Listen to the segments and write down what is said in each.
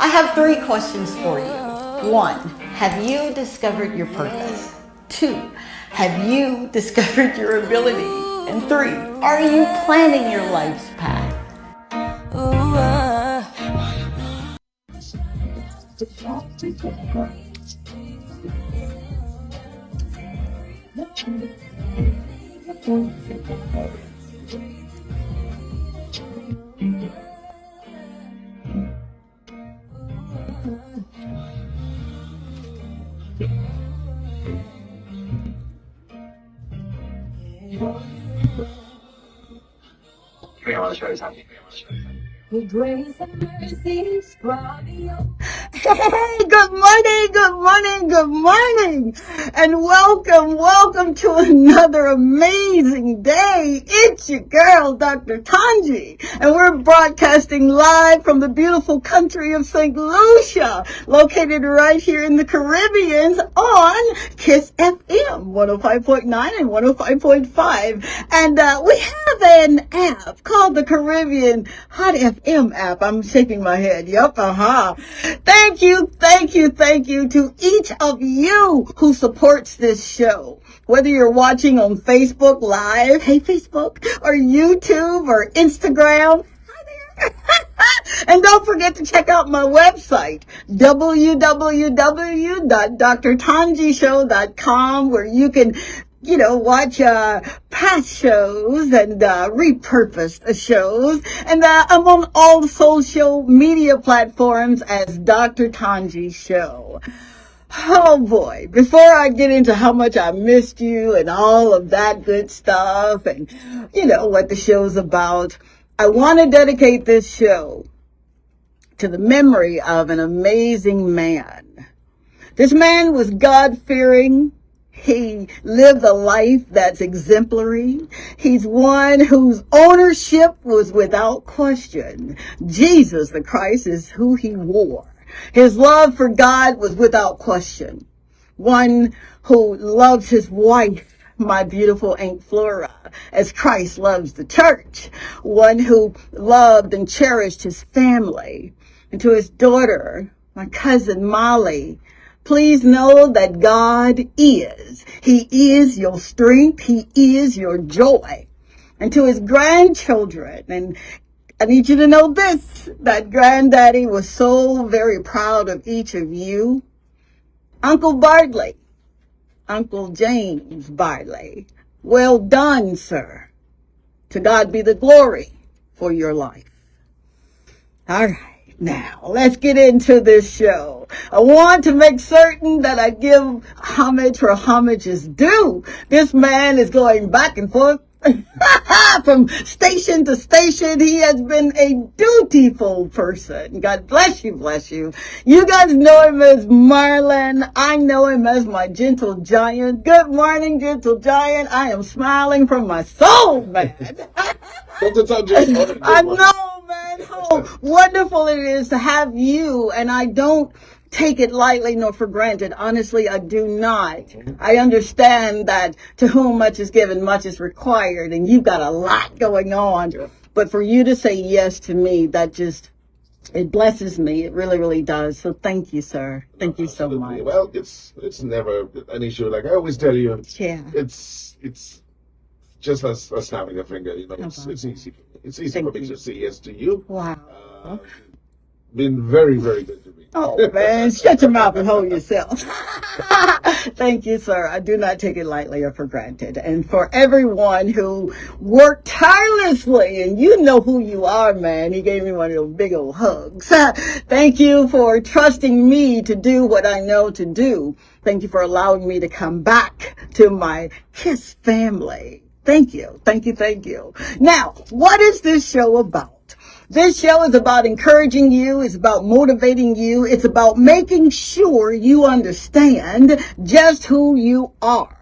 I have 3 questions for you. 1, have you discovered your purpose? 2, have you discovered your ability? And 3, are you planning your life's path? I want to show you something. With grace and mercy, Hey, good morning, and welcome to another amazing day. It's your girl, Dr. Tanji, and we're broadcasting live from the beautiful country of St. Lucia, located right here in the Caribbean on KISS FM 105.9 and 105.5, and we have an app called the Caribbean Hot FM app. I'm shaking my head. Yep, Thank you to each of you who supports this show. Whether you're watching on Facebook Live, hey Facebook, or YouTube or Instagram, hi there. And don't forget to check out my website, www.drtanjishow.com, where you can watch past shows and repurposed shows. And I'm on all the social media platforms as Dr. Tanji Show. Oh boy, before I get into how much I missed you and all of that good stuff and what the show's about, I want to dedicate this show to the memory of an amazing man. This man was God-fearing. He lived a life that's exemplary. He's one whose ownership was without question. Jesus the Christ is who he wore. His love for God was without question. One who loves his wife, my beautiful Aunt Flora, as Christ loves the church. One who loved and cherished his family. And to his daughter, my cousin Molly, please know that God is. He is your strength. He is your joy. And to his grandchildren, and I need you to know this, that Granddaddy was so very proud of each of you. Uncle Bartley, Uncle James Bartley, well done, sir. To God be the glory for your life. All right. Now, let's get into this show. I want to make certain that I give homage where homage is due. This man is going back and forth from station to station. He has been a dutiful person. God bless you, bless you. You guys know him as Marlon. I know him as my gentle giant. Good morning, gentle giant. I am smiling from my soul, man. I know, man, how wonderful it is to have you, and I don't take it lightly nor for granted. Honestly, I do not. I understand that to whom much is given, much is required, and you've got a lot going on. But for you to say yes to me, that just, it blesses me. It really, really does. So thank you, sir. Thank you so much. Well, it's never an issue. Like I always tell you, it's just a snapping a finger. It's easy. It's easy for me to say yes to you. Wow. Been very, very good to me. Oh, man, shut your mouth and hold yourself. Thank you, sir. I do not take it lightly or for granted. And for everyone who worked tirelessly, and you know who you are, man. He gave me one of those big old hugs. Thank you for trusting me to do what I know to do. Thank you for allowing me to come back to my KISS family. Thank you. Now, what is this show about? This show is about encouraging you. It's about motivating you. It's about making sure you understand just who you are.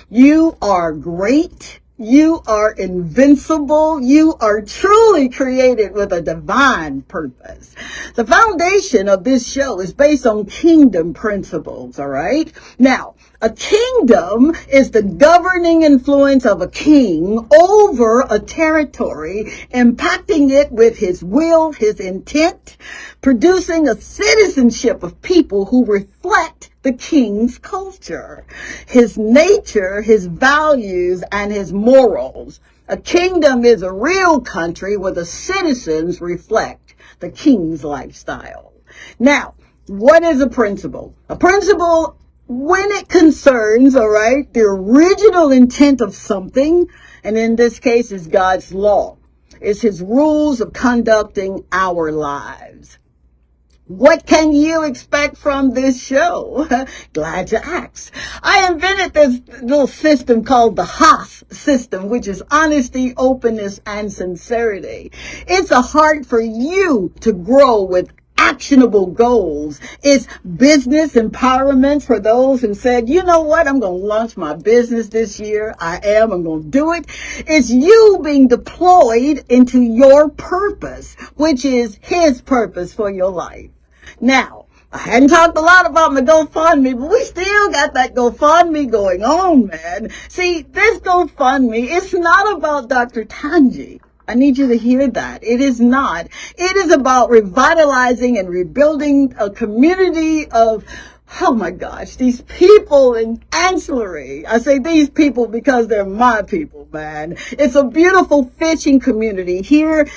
You are great. You are invincible. You are truly created with a divine purpose. The foundation of this show is based on kingdom principles, all right? Now, A kingdom is the governing influence of a king over a territory, impacting it with his will, his intent, producing a citizenship of people who reflect the king's culture, his nature, his values, and his morals. A kingdom is a real country where the citizens reflect the king's lifestyle. Now, what is a principle? A principle, when it concerns, all right, the original intent of something, and in this case is God's law, is his rules of conducting our lives. What can you expect from this show? Glad you asked. I invented this little system called the HOS system, which is honesty, openness, and sincerity. It's a heart for you to grow with actionable goals. It's business empowerment for those who said, you know what, I'm going to launch my business this year. I'm going to do it. It's you being deployed into your purpose, which is his purpose for your life. Now, I hadn't talked a lot about my GoFundMe, but we still got that GoFundMe going on, man. See, this GoFundMe, it's not about Dr. Tanji. I need you to hear that. It is not. It is about revitalizing and rebuilding a community of, oh my gosh, these people in ancillary. I say these people because they're my people, man. It's a beautiful fishing community here,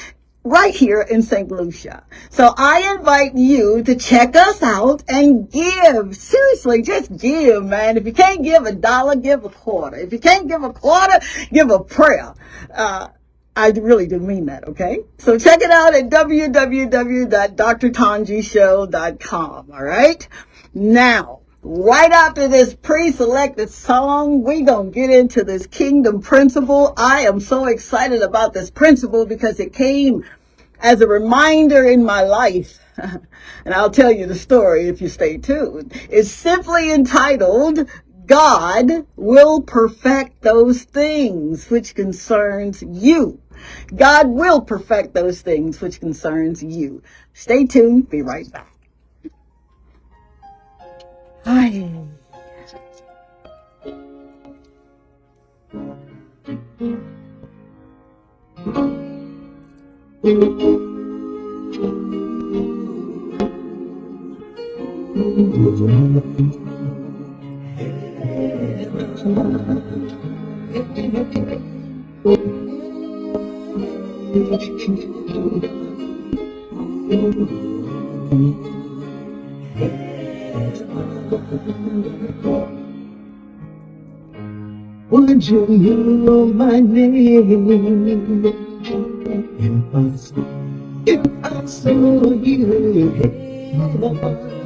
right here in St. Lucia. So I invite you to check us out and give. Seriously, just give, man. If you can't give $1, give a quarter. If you can't give a quarter, give a prayer. I really do mean that, okay? So check it out at www.drtanjishow.com, all right? Now, right after this pre-selected song, we gonna get into this kingdom principle. I am so excited about this principle because it came as a reminder in my life. And I'll tell you the story if you stay tuned. It's simply entitled, God will perfect those things which concerns you. God will perfect those things which concerns you. Stay tuned. Be right back. Hi. Would you know my name if I saw you in heaven? Would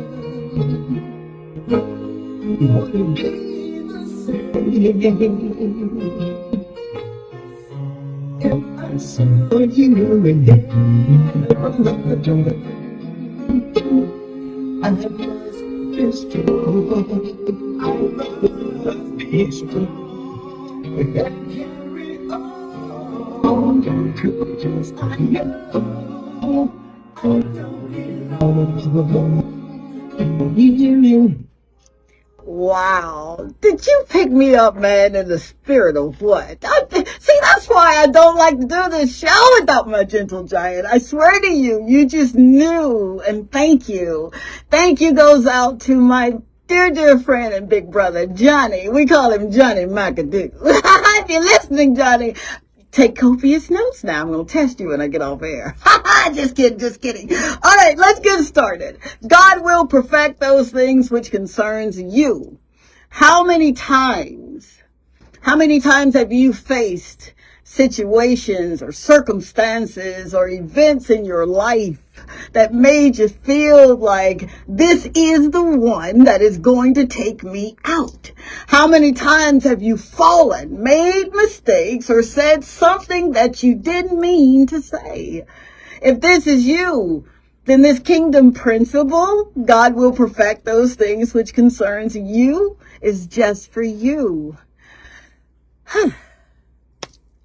it be the same if I saw you in heaven? I must be strong. I must be strong. And carry on, 'cause I know I don't belong. Wow. Did you pick me up, man, in the spirit of what? See, that's why I don't like to do this show without my gentle giant. I swear to you, you just knew. And thank you. Thank you goes out to my dear friend and big brother, Johnny. We call him Johnny McAdoo. If you're listening, Johnny, take copious notes now. I'm going to test you when I get off air. Just kidding. All right, let's get started. God will perfect those things which concerns you. How many times have you faced situations or circumstances or events in your life that made you feel like this is the one that is going to take me out? How many times have you fallen, made mistakes, or said something that you didn't mean to say? If this is you, then this kingdom principle, God will perfect those things which concerns you, is just for you.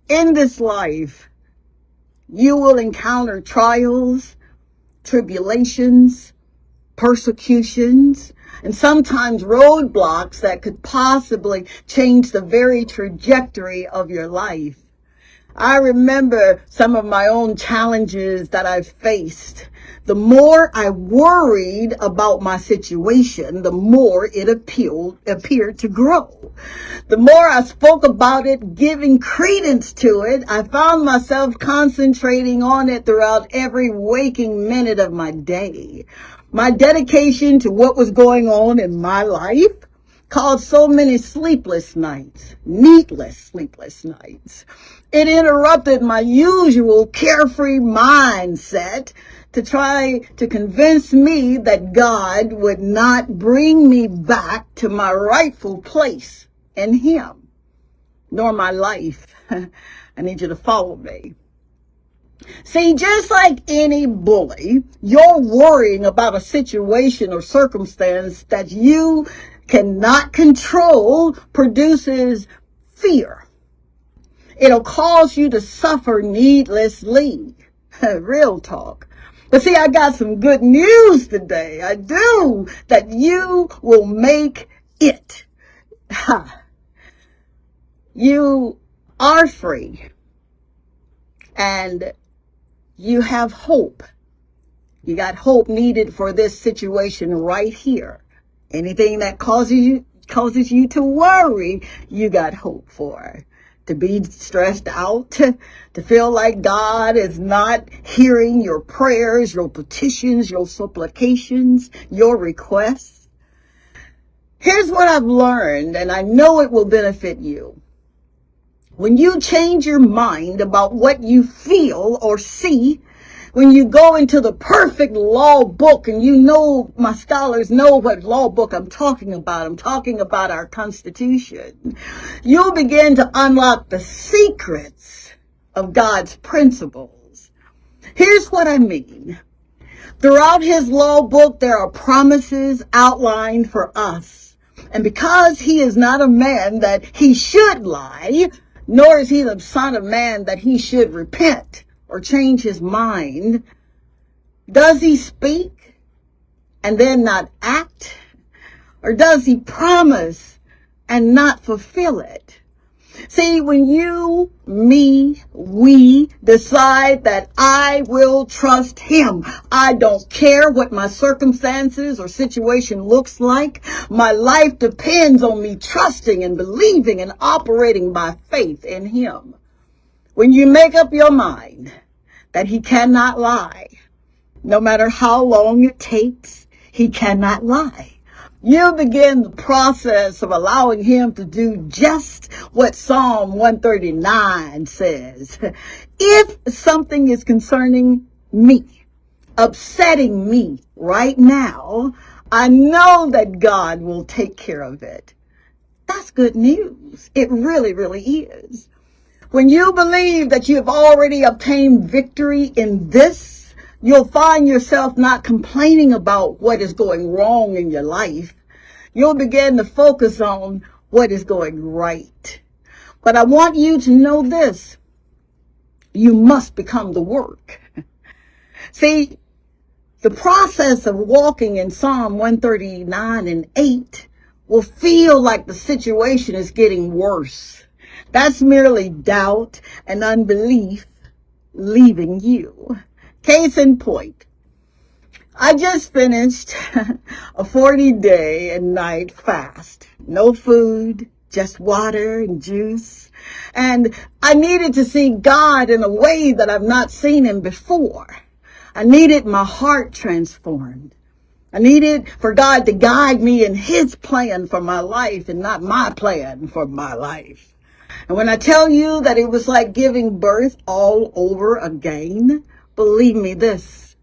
In this life, you will encounter trials, tribulations, persecutions, and sometimes roadblocks that could possibly change the very trajectory of your life. I remember some of my own challenges that I faced. The more I worried about my situation, the more it appeared to grow. The more I spoke about it, giving credence to it, I found myself concentrating on it throughout every waking minute of my day. My dedication to what was going on in my life caused so many sleepless nights, needless sleepless nights. It interrupted my usual carefree mindset to try to convince me that God would not bring me back to my rightful place in Him, nor my life. I need you to follow me. See, just like any bully, you're worrying about a situation or circumstance that you cannot control produces fear. It'll cause you to suffer needlessly. Real talk. But see, I got some good news today. I do. That you will make it. You are free. And you have hope. You got hope needed for this situation right here. Anything that causes you to worry, you got hope for. To be stressed out, to feel like God is not hearing your prayers, your petitions, your supplications, your requests. Here's what I've learned, and I know it will benefit you. When you change your mind about what you feel or see, when you go into the perfect law book, and you know, my scholars know what law book I'm talking about. I'm talking about our Constitution. You'll begin to unlock the secrets of God's principles. Here's what I mean. Throughout His law book, there are promises outlined for us. And because He is not a man that He should lie, nor is He the Son of Man that He should repent or change His mind, does He speak and then not act? Or does He promise and not fulfill it? See, when you, me, we decide that I will trust Him, I don't care what my circumstances or situation looks like. My life depends on me trusting and believing and operating by faith in Him. When you make up your mind that He cannot lie, no matter how long it takes, He cannot lie. You begin the process of allowing Him to do just what Psalm 139 says. If something is concerning me, upsetting me right now, I know that God will take care of it. That's good news. It really, really is. When you believe that you have already obtained victory in this, you'll find yourself not complaining about what is going wrong in your life. You'll begin to focus on what is going right. But I want you to know this. You must become the work. See, the process of walking in Psalm 139 and 8 will feel like the situation is getting worse. That's merely doubt and unbelief leaving you. Case in point, I just finished a 40-day and night fast. No food, just water and juice. And I needed to see God in a way that I've not seen Him before. I needed my heart transformed. I needed for God to guide me in His plan for my life and not my plan for my life. And when I tell you that it was like giving birth all over again, believe me this.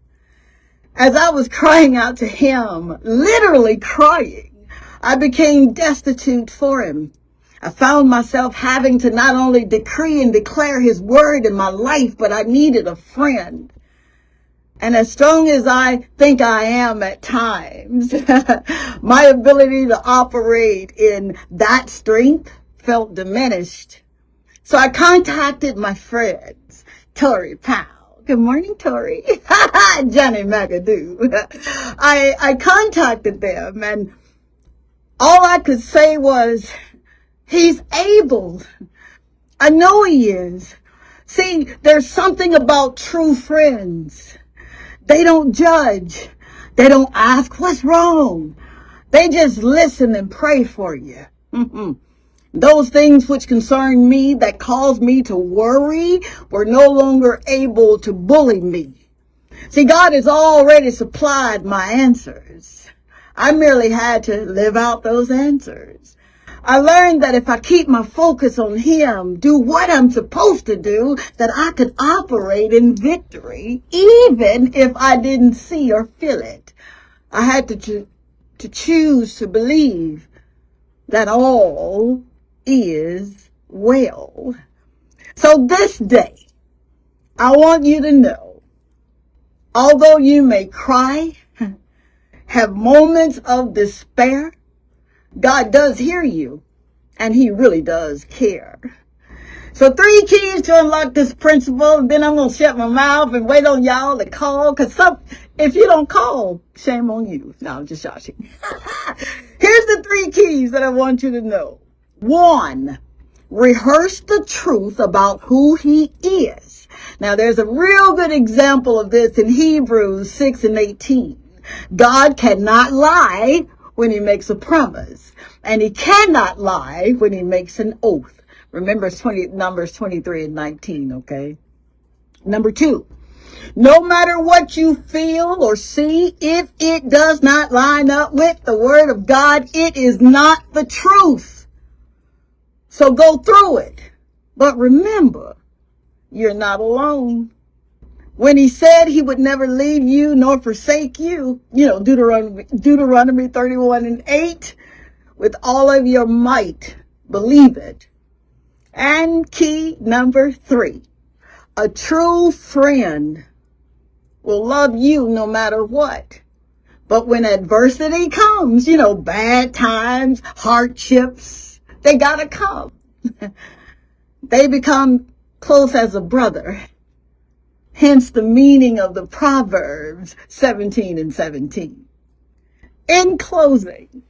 As I was crying out to Him, literally crying, I became destitute for Him. I found myself having to not only decree and declare His word in my life, but I needed a friend. And as strong as I think I am at times, my ability to operate in that strength felt diminished. So I contacted my friends, Tori Pound, Good morning, Tori. Johnny McAdoo. I contacted them, and all I could say was, he's able. I know he is. See, there's something about true friends. They don't judge. They don't ask what's wrong. They just listen and pray for you. Those things which concern me, that caused me to worry, were no longer able to bully me. See, God has already supplied my answers. I merely had to live out those answers. I learned that if I keep my focus on Him, do what I'm supposed to do, that I could operate in victory, even if I didn't see or feel it. I had to choose to believe that all is well. So this day, I want you to know, although you may cry, have moments of despair, God does hear you, and He really does care. So 3 keys to unlock this principle, and then I'm going to shut my mouth and wait on y'all to call, because if you don't call, shame on you. No, I'm just joshing. Here's the 3 keys that I want you to know. 1, rehearse the truth about who He is. Now, there's a real good example of this in Hebrews 6:18. God cannot lie when He makes a promise, and He cannot lie when He makes an oath. Remember Numbers 23:19, okay? Number 2, no matter what you feel or see, if it does not line up with the Word of God, it is not the truth. So go through it. But remember, you're not alone. When He said He would never leave you nor forsake you, Deuteronomy 31:8, with all of your might, believe it. And key number 3, a true friend will love you no matter what. But when adversity comes, bad times, hardships, they gotta come. They become close as a brother. Hence the meaning of the Proverbs 17:17. In closing,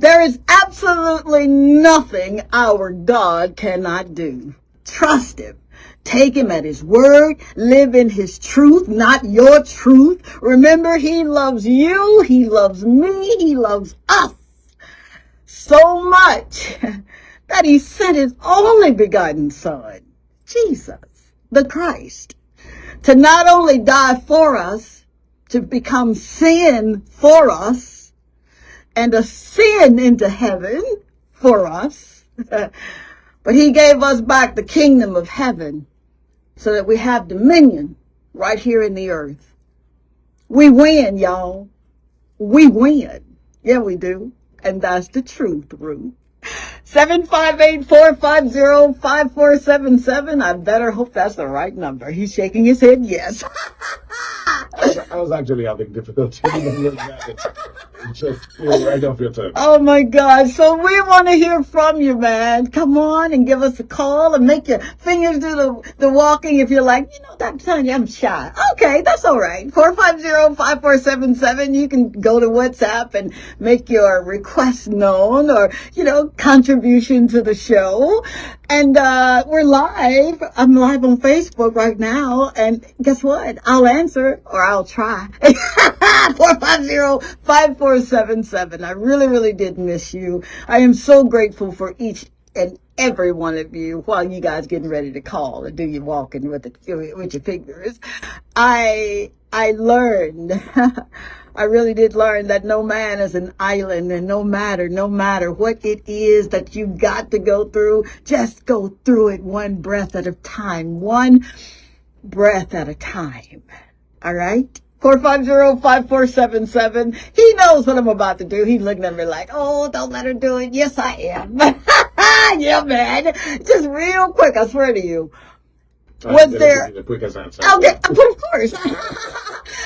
there is absolutely nothing our God cannot do. Trust Him. Take Him at His word. Live in His truth, not your truth. Remember, He loves you. He loves me. He loves us so much that He sent His only begotten Son, Jesus, the Christ, to not only die for us, to become sin for us, and ascend into heaven for us, but He gave us back the kingdom of heaven so that we have dominion right here in the earth. We win, y'all. We win. Yeah, we do. And that's the truth, Ruth. 758-450-5477. I better hope that's the right number. He's shaking his head yes. I was actually having difficulty. Just right off your tongue. Oh my God. So we want to hear from you, man. Come on and give us a call and make your fingers do the walking. If you're like, Dr. Tanya, I'm shy. Okay, that's all right. 450-5477. You can go to WhatsApp and make your request known, or, contribution to the show. And we're live. I'm live on Facebook right now. And guess what? I'll answer, or I'll try. 450-5477. I really, really did miss you. I am so grateful for each and every one of you while you guys getting ready to call and do your walking with your fingers. I learned, I really did learn that no man is an island, and no matter what it is that you got to go through, just go through it one breath at a time. One breath at a time. All right? 450-5477. He knows what I'm about to do. He's looking at me like, oh, don't let her do it. Yes, I am. Yeah, man. Just real quick, I swear to you. Was there... The quickest answer. Okay, of course.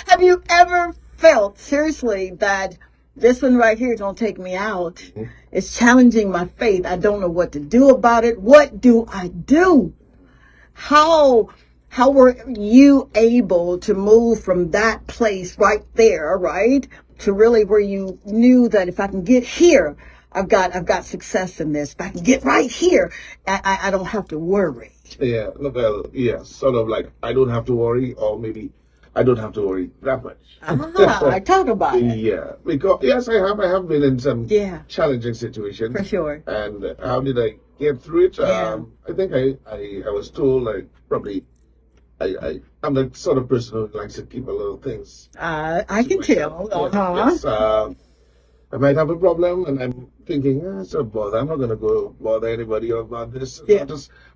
Have you ever felt, seriously, that this one right here is going to take me out? Mm-hmm. It's challenging my faith. I don't know what to do about it. What do I do? How how were you able to move from that place right there, right, to really where you knew that if I can get here, I've got success in this. If I can get right here, I don't have to worry. Yeah, well, yeah, sort of like I don't have to worry, or maybe I don't have to worry that much. I talk about it. Yeah, because yes, I have been in some Yeah, challenging situations. for sure. And how did I get through it? Yeah. I think I was told like probably I'm the sort of person who likes to keep a little things I to can myself. tell. Yeah, yes, I might have a problem, and I'm thinking, it's a bother. I'm not gonna go bother anybody about this. Yeah.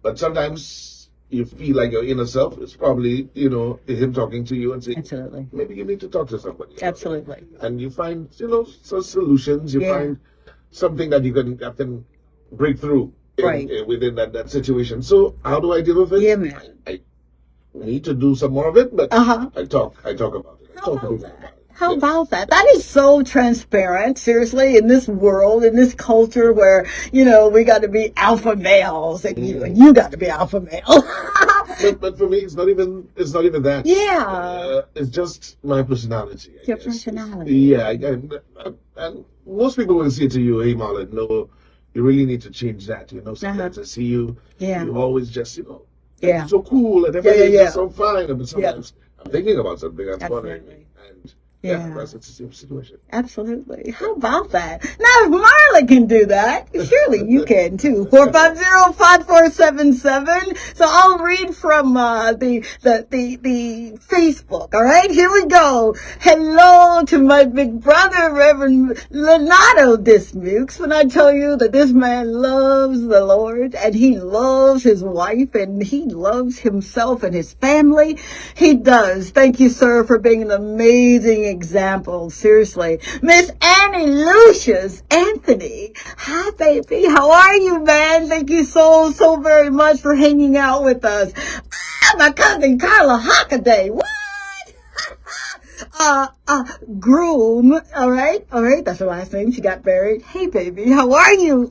But sometimes you feel like your inner self is probably, him talking to you and saying, Absolutely. maybe you need to talk to somebody about it. Absolutely. And you find, some solutions. You Yeah. find something that you can break through Right. within that situation. So how do I deal with it? Yeah, man. I need to do some more of it, but Uh-huh. I talk about it. I How talk to about people that? about it. How Yeah. about that? That is so transparent, seriously, in this world, in this culture where, we got to be alpha males and you got to be alpha male. But for me, it's not even that. Yeah. It's just my personality. I Your guess. personality. Yeah, and most people will say to you, "Hey, Marlon, no, you really need to change that." Sometimes I see you, Yeah. you always just, Yeah. so cool and everything's yeah. just so fine. But sometimes I'm thinking about something that's bothering Absolutely. me, and Yeah. that's the same situation. Absolutely. How about that? Now, if Marla can do that, surely you can too. 450-5477. So I'll read from the Facebook. All right, here we go. Hello to my big brother, Reverend Leonardo Dismukes. When I tell you that this man loves the Lord and he loves his wife and he loves himself and his family, he does. Thank you, sir, for being an amazing example. Seriously. Miss Annie Lucius Anthony. Hi, baby. How are you, man? Thank you so very much for hanging out with us. My cousin Carla Hockaday. What? Groom. All right. That's her last name. She got married. Hey, baby. How are you?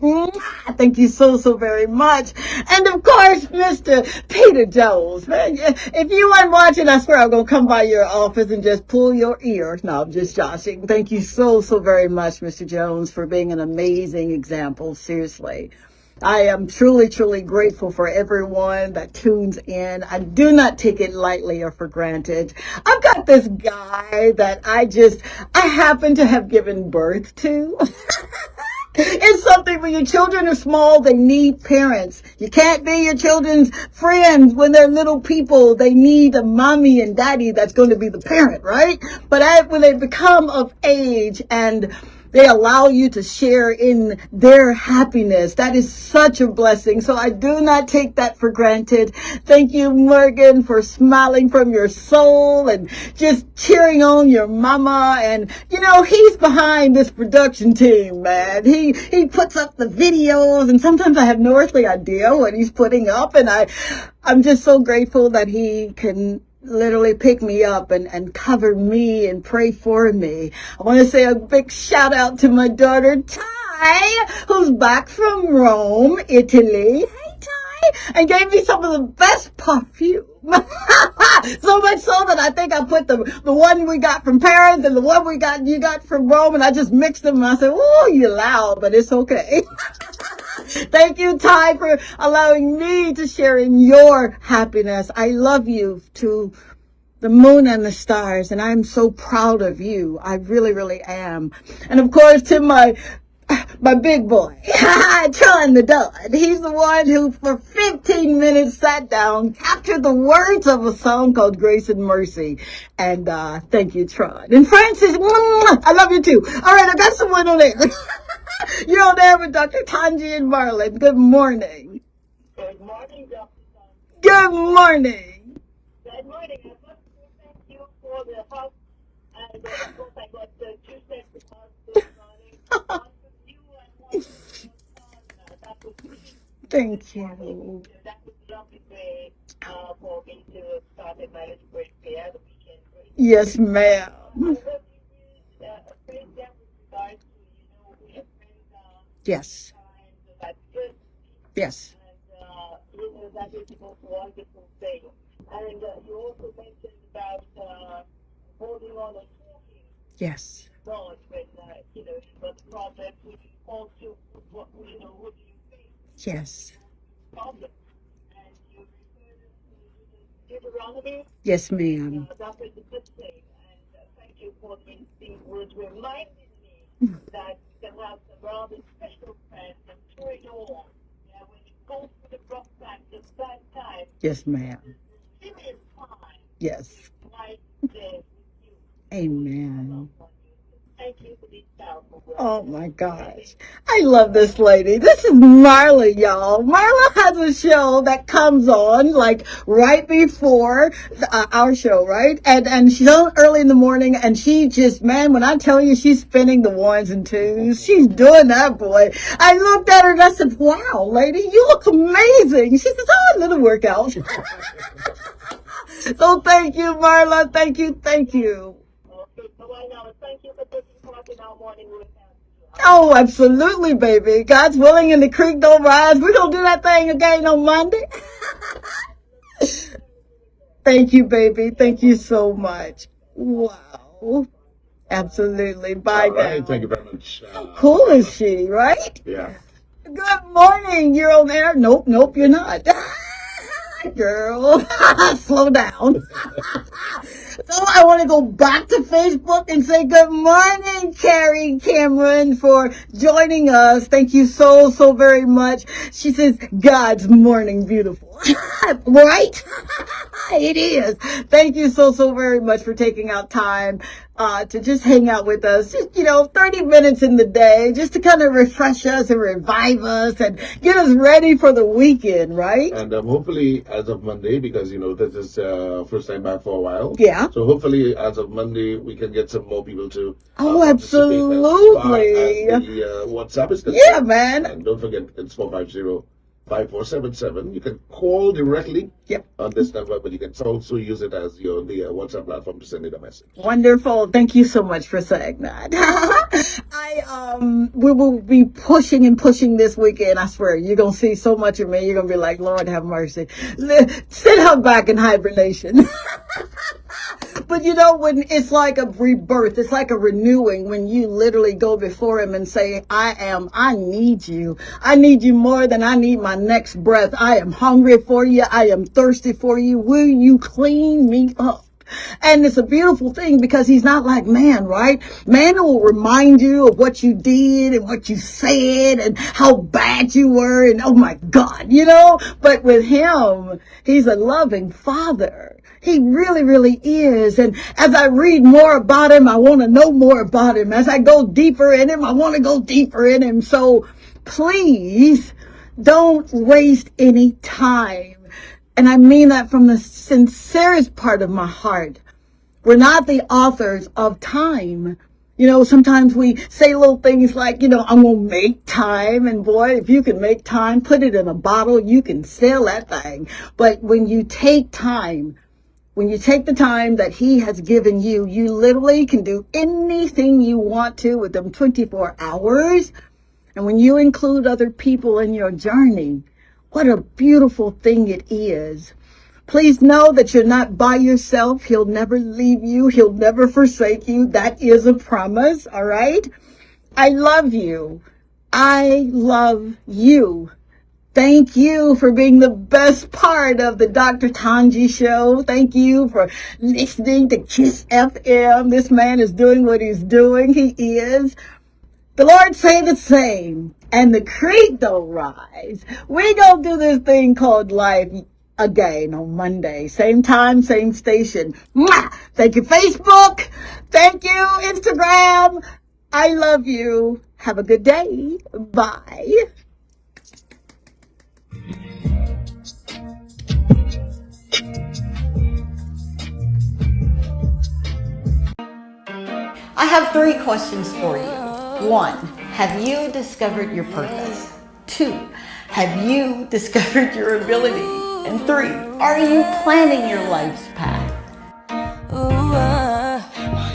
Thank you so very much. And of course, Mr. Peter Jones, man. If you weren't watching, I swear I'm going to come by your office and just pull your ear. No, I'm just joshing. Thank you so very much, Mr. Jones, for being an amazing example. Seriously. I am truly grateful for everyone that tunes in. I do not take it lightly or for granted. I've got this guy that I happen to have given birth to. It's something when your children are small, they need parents. You can't be your children's friends when they're little people. They need a mommy and daddy that's going to be the parent, right? But when they become of age and they allow you to share in their happiness, that is such a blessing. So I do not take that for granted. Thank you, Morgan, for smiling from your soul and just cheering on your mama. And, he's behind this production team, man. He puts up the videos, and sometimes I have no earthly idea what he's putting up. And I'm just so grateful that he can literally pick me up and cover me and pray for me. I want to say a big shout out to my daughter Ty, who's back from Rome, Italy. Hey Ty, and gave me some of the best perfume. So much so that I think I put the one we got from Paris and the one you got from Rome, and I just mixed them and I said, "Oh, you're loud, but it's okay." Thank you, Ty, for allowing me to share in your happiness. I love you to the moon and the stars, and I'm so proud of you. I really am. And of course, to my big boy, Tron the Dud. He's the one who, for 15 minutes, sat down, captured the words of a song called Grace and Mercy. And thank you, Tron. And Francis, I love you too. All right, I got someone on there. You're on there with Dr. Tanji and Marlon. Good morning. Good morning, Dr. Good morning. Good morning. I want to thank you for the help. And of course, I got the 2 cents this morning. One from you and one from your son. That was really Thank you. That was a lovely way for me to start in my little break there, the weekend break. Yes, ma'am. I hope you use a phrase there with regards to, we have friends Yes. time, so that's good. Yes. And, that is a wonderful thing. And you also mentioned about holding on and talking Yes. God when, you know, you've got problems, which is also what, you know, what do you face Yes. problems. And you referred to Deuteronomy. Yes, ma'am. That was a good thing. And thank you for these words reminding me that we can have some rather special friends and through it all. Yeah, when you go through the rough times, the bad times, Yes, ma'am. serious time, Yes. right there with you. Amen. Thank you for these powerful words. Oh my gosh. I love this lady. This is Marla, y'all. Marla has a show that comes on like right before our show, right? And she's on early in the morning and she just, man, when I tell you she's spinning the ones and twos, she's doing that, boy. I looked at her and I said, wow, lady, you look amazing. She says, oh, a little workout. So thank you, Marla. Thank you. Thank you. Okay, so I know. Thank you for taking part in our morning workout. Oh, absolutely, baby. God's willing and the creek don't rise. We're going to do that thing again on Monday. Thank you, baby. Thank you so much. Wow. Absolutely. Bye, All right, now. thank you very much. How cool is she, right? Yeah. Good morning. You're on air? Nope, nope, you're not. Girl, slow down. So I want to go back to Facebook and say good morning, Carrie Cameron, for joining us. Thank you so, so very much. She says, God's morning beautiful. Right? It is. Thank you so, so very much for taking out time to just hang out with us. Just, 30 minutes in the day, just to kind of refresh us and revive us and get us ready for the weekend, right? And hopefully, as of Monday, because this is first time back for a while. Yeah. So hopefully, as of Monday, we can get some more people to. Oh, absolutely. As the WhatsApp is concerned. Yeah, man. And don't forget, it's 450-5477. You can call directly on this number, but you can also use it as the WhatsApp platform to send it a message. Wonderful. Thank you so much for saying that. We will be pushing and pushing this weekend. I swear, you're going to see so much of me. You're going to be like, Lord, have mercy. Send her back in hibernation. But when it's like a rebirth, it's like a renewing when you literally go before him and say, I need you. I need you more than I need my next breath. I am hungry for you. I am thirsty for you. Will you clean me up? And it's a beautiful thing because he's not like man, right? Man will remind you of what you did and what you said and how bad you were and oh my God, But with him, he's a loving father. He really, really is. And as I read more about him, I want to know more about him. As I go deeper in him, I want to go deeper in him. So please don't waste any time. And I mean that from the sincerest part of my heart. We're not the authors of time. Sometimes we say little things like, I'm going to make time. And boy, if you can make time, put it in a bottle, you can sell that thing. But when you take time, when you take the time that he has given you, you literally can do anything you want to with them 24 hours. And when you include other people in your journey, what a beautiful thing it is. Please know that you're not by yourself. He'll never leave you. He'll never forsake you. That is a promise. All right. I love you. I love you. Thank you for being the best part of the Dr. Tanji show. Thank you for listening to Kiss FM. This man is doing what he's doing. He is. The Lord say the same, and the creek don't rise. We gonna do this thing called life again on Monday. Same time, same station. Mwah! Thank you, Facebook. Thank you, Instagram. I love you. Have a good day. Bye. I have 3 questions for you. 1, have you discovered your purpose? 2, have you discovered your ability? And 3, are you planning your life's path?